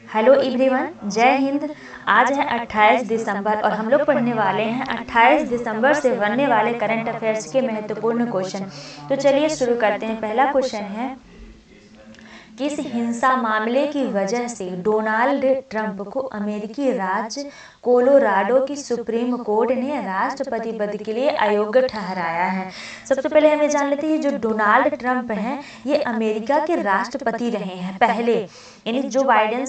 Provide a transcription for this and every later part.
Hello everyone, जय हिंद। आज है 28 दिसंबर और हम लोग पढ़ने वाले हैं 28 दिसंबर से बनने वाले करंट अफेयर्स के महत्वपूर्ण क्वेश्चन। तो चलिए शुरू करते हैं। पहला क्वेश्चन है, किस हिंसा मामले की वजह से डोनाल्ड ट्रंप को अमेरिकी राज्य कोलोराडो की सुप्रीम कोर्ट ने राष्ट्रपति पद के लिए अयोग्य ठहराया है? सबसे पहले हमें जान लेते हैं, जो डोनाल्ड ट्रंप हैं ये अमेरिका के राष्ट्रपति रहे हैं पहले, यानी जो बाइडेन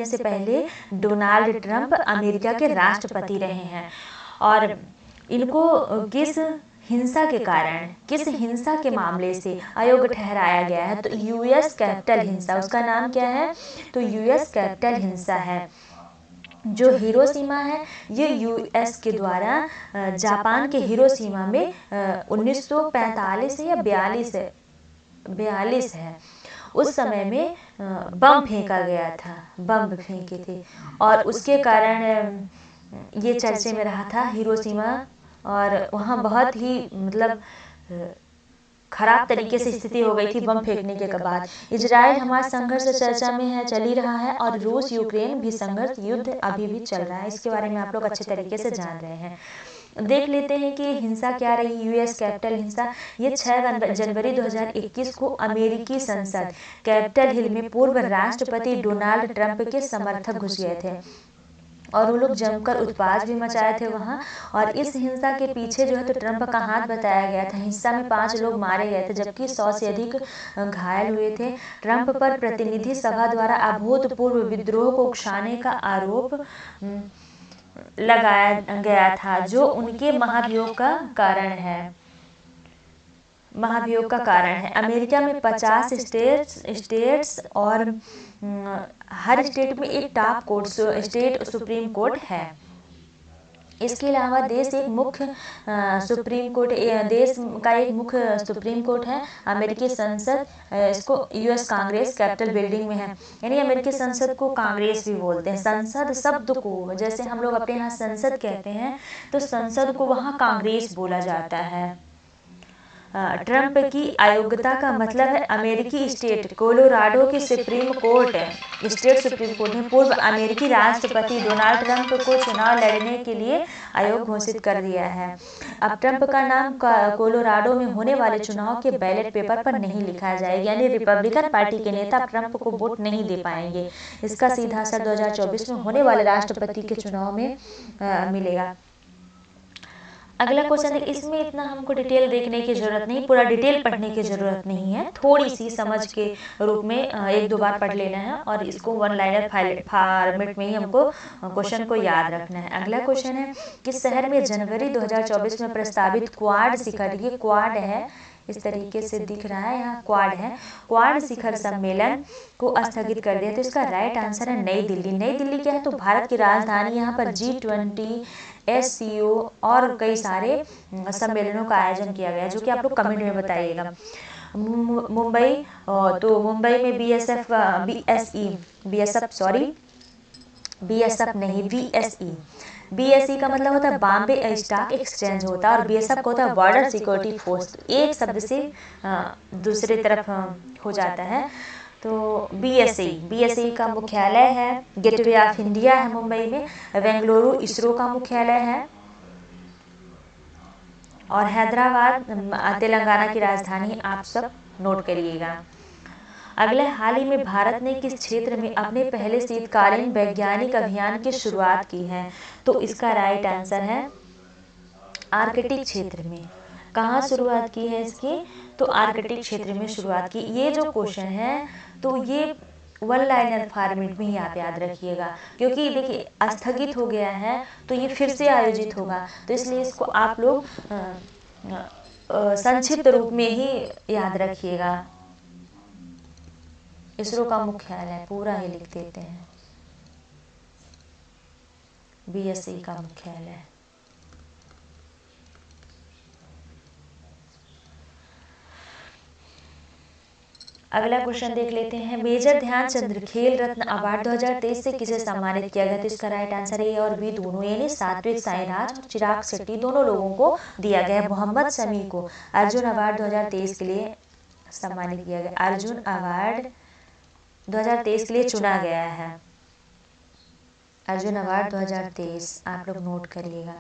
से पहले डोनाल्ड ट्रंप अमेरिका के राष्ट्रपति रहे हैं। और इनको किस हिंसा के मामले से अयोग्य ठहराया गया है? तो यूएस कैपिटल हिंसा, उसका नाम क्या है? तो यूएस कैपिटल हिंसा है। जो हिरोशिमा है ये यूएस के द्वारा जापान के हिरोशिमा में 1945 या 42 है, उस समय में बम फेंका गया था, बम फेंके थे और उसके कारण ये चर्चे में रहा था हिरोशिमा। और वहाँ बहुत ही खराब तरीके से स्थिति हो गई थी बम फेंकने के बाद। इजराइल हमास संघर्ष चर्चा में है, चल ही रहा है, और रूस यूक्रेन भी संघर्ष युद्ध अभी भी चल रहा है। इसके बारे में आप लोग अच्छे तरीके से जान रहे हैं। देख लेते हैं कि हिंसा क्या रही। यूएस कैपिटल हिंसा ये 6 जनवरी 2021 को अमेरिकी संसद कैपिटल हिल में पूर्व राष्ट्रपति डोनाल्ड ट्रंप के समर्थक घुस गए थे और वो लोग जमकर उत्पात भी मचाए थे वहाँ। और इस हिंसा के पीछे जो है तो ट्रंप का हाथ बताया गया था। हिंसा में 5 लोग मारे गए थे जबकि 100 से अधिक घायल हुए थे। ट्रंप पर प्रतिनिधि सभा द्वारा अभूतपूर्व विद्रोह को उकसाने का आरोप लगाया गया था, जो उनके महाभियोग का कारण है। अमेरिका में 50 स्टेट्स और हर स्टेट में एक top court, state supreme court है। इसके अलावा देश का एक मुख्य सुप्रीम कोर्ट है। अमेरिकी संसद, इसको यूएस कांग्रेस कैपिटल बिल्डिंग में है, यानी अमेरिकी संसद को कांग्रेस भी बोलते हैं। संसद शब्द को जैसे हम लोग अपने यहाँ संसद कहते हैं तो संसद को वहाँ कांग्रेस बोला जाता है। ट्रंप की अयोग्यता का मतलब है अमेरिकी स्टेट कोलोराडो की सुप्रीम कोर्ट ने पूर्व अमेरिकी राष्ट्रपति डोनाल्ड ट्रंप को चुनाव लड़ने के लिए अयोग्य घोषित कर दिया है। अब ट्रंप का नाम कोलोराडो में होने वाले चुनाव के बैलेट पेपर पर नहीं लिखा जाएगा, यानी रिपब्लिकन पार्टी के नेता ट्रंप को वोट नहीं दे पाएंगे। इसका सीधा असर 2024 में होने वाले राष्ट्रपति के चुनाव में मिलेगा। अगला क्वेश्चन है, इसमें इतना हमको डिटेल देखने की जरूरत नहीं, पूरा डिटेल पढ़ने की जरूरत नहीं है, थोड़ी सी समझ के रूप में 1-2 बार पढ़ लेना है और इसको 1 लाइनर फॉर्मेट में ही हमको क्वेश्चन को याद रखना है। अगला क्वेश्चन है, किस शहर में जनवरी 2024 में प्रस्तावित क्वाड शिखर, ये क्वाड है, इस तरीके से दिख रहा है, यहाँ क्वाड है, क्वाड शिखर सम्मेलन को स्थगित कर दिया? तो इसका राइट आंसर है नई दिल्ली। नई दिल्ली क्या है? तो भारत की राजधानी। यहाँ पर G20, SCO और कई सारे सम्मेलनों का आयोजन किया गया, जो कि आप लोग कमेंट में बताइएगा। मुंबई, तो मुंबई में BSE का मतलब होता है बॉम्बे स्टॉक एक्सचेंज होता है, और BSF का होता है बॉर्डर सिक्योरिटी फोर्स। एक शब्द से दूसरी तरफ हो जाता है। तो BSE का मुख्यालय है, गेटवे ऑफ इंडिया है मुंबई में। बेंगलुरु इसरो का मुख्यालय है, और हैदराबाद तेलंगाना की राजधानी, आप सब नोट करिएगा। अगले हाल ही में भारत ने किस क्षेत्र में अपने पहले शीतकालीन वैज्ञानिक अभियान की शुरुआत की है? तो इसका राइट आंसर है आर्कटिक क्षेत्र में। कहाँ शुरुआत की है इसकी? तो आर्कटिक क्षेत्र में शुरुआत की। ये जो क्वेश्चन है तो ये 1 लाइनर फॉर्मेट में ही आप याद रखिएगा, क्योंकि देखिए स्थगित हो गया है तो ये फिर से आयोजित होगा, तो इसलिए इसको आप लोग संक्षिप्त रूप में ही याद रखिएगा। इसरो का मुख्यालय पूरा ही लिख देते हैं, BSE का मुख्यालय। अगला क्वेश्चन देख लेते हैं, मेजर ध्यानचंद खेल रत्न अवार्ड 2023 से किसे सम्मानित किया गया? तो इसका राइट आंसर है A और B दोनों, यानी सात्विक साईराज और चिराग शेट्टी दोनों लोगों को दिया गया। मोहम्मद शमी को अर्जुन अवार्ड 2023 के लिए सम्मानित किया गया। अर्जुन अवार्ड 2023 के लिए चुना गया है। अर्जुन अवार्ड 2023 आप लोग नोट करिएगा।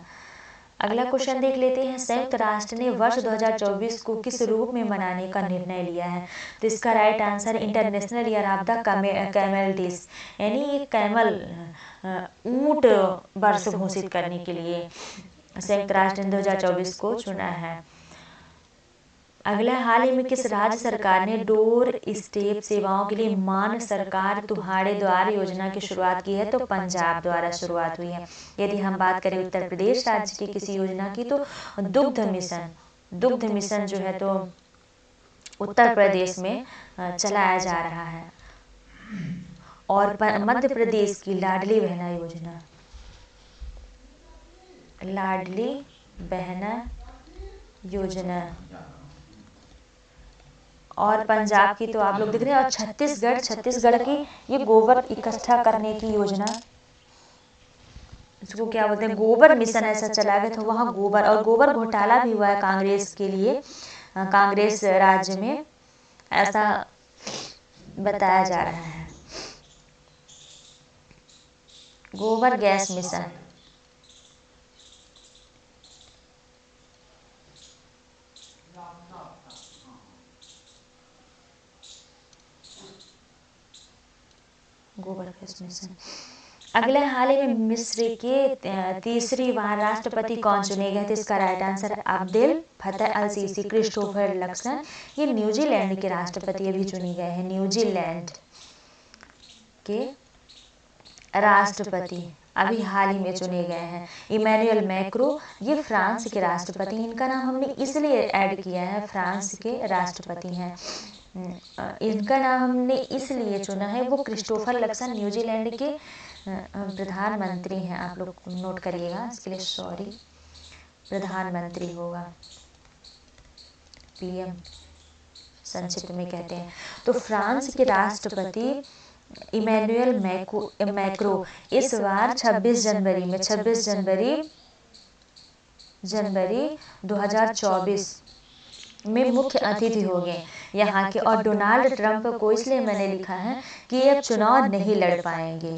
अगला क्वेश्चन देख लेते हैं, संयुक्त राष्ट्र ने वर्ष 2024 को किस रूप में मनाने का निर्णय लिया है? तो इसका right answer international year of the camel days, यानी एक कैमल ऊंट वर्ष घोषित करने के लिए संयुक्त राष्ट्र ने 2024 को चुना है। अगला, हाल ही में किस राज्य सरकार ने डोर स्टेप सेवाओं के लिए मान सरकार तुम्हारे द्वार योजना की शुरुआत की है? तो पंजाब द्वारा शुरुआत हुई है। यदि हम बात करें उत्तर प्रदेश राज्य की किसी योजना की, तो दुग्ध मिशन जो है तो उत्तर प्रदेश में चलाया जा रहा है। और मध्य प्रदेश की लाडली बहना योजना, लाडली बहना योजना, और पंजाब की तो आप लोग देख रहे हैं। और छत्तीसगढ़ की ये गोबर इकट्ठा करने की योजना, इसको क्या बोलते हैं, गोबर मिशन ऐसा चला गया था वहाँ गोबर, और गोबर घोटाला भी हुआ है कांग्रेस के लिए, कांग्रेस राज्य में ऐसा बताया जा रहा है। गोबर गैस मिशन, गोबर गैस मिशन। अगले, हाल ही में मिस्र के तीसरी बार राष्ट्रपति कौन चुने गए थे? इसका राइट आंसर अब्देल फतेह अल सीसी, क्रिस्टोफर लक्सन। ये न्यूजीलैंड के राष्ट्रपति अभी चुने गए हैं, न्यूजीलैंड के राष्ट्रपति अभी हाल ही में चुने गए हैं। इमैनुअल मैक्रो, ये फ्रांस के राष्ट्रपति, इनका नाम हमने इसलिए ऐड किया है, फ्रांस के राष्ट्रपति हैं, इनका नाम हमने इसलिए चुना है, वो क्रिस्टोफर लक्सन न्यूजीलैंड के प्रधानमंत्री हैं। आप लोग नोट करिएगा, इसके लिए सॉरी, प्रधानमंत्री होगा, पीएम संक्षिप्त में कहते हैं। तो फ्रांस के राष्ट्रपति इमैनुअल मैक्रो इस बार 26 जनवरी 2024 में मुख्य अतिथि हो गए यहाँ के। और डोनाल्ड ट्रंप को इसलिए मैंने लिखा है कि ये अब चुनाव नहीं लड़ पाएंगे,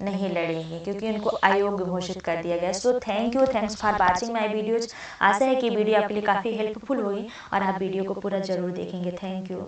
नहीं लड़ेंगे क्योंकि उनको अयोग्य घोषित कर दिया गया। So thanks for watching my videos. आशा है कि वीडियो आपके लिए काफ़ी हेल्पफुल होगी और आप वीडियो को पूरा जरूर देखेंगे। Thank you.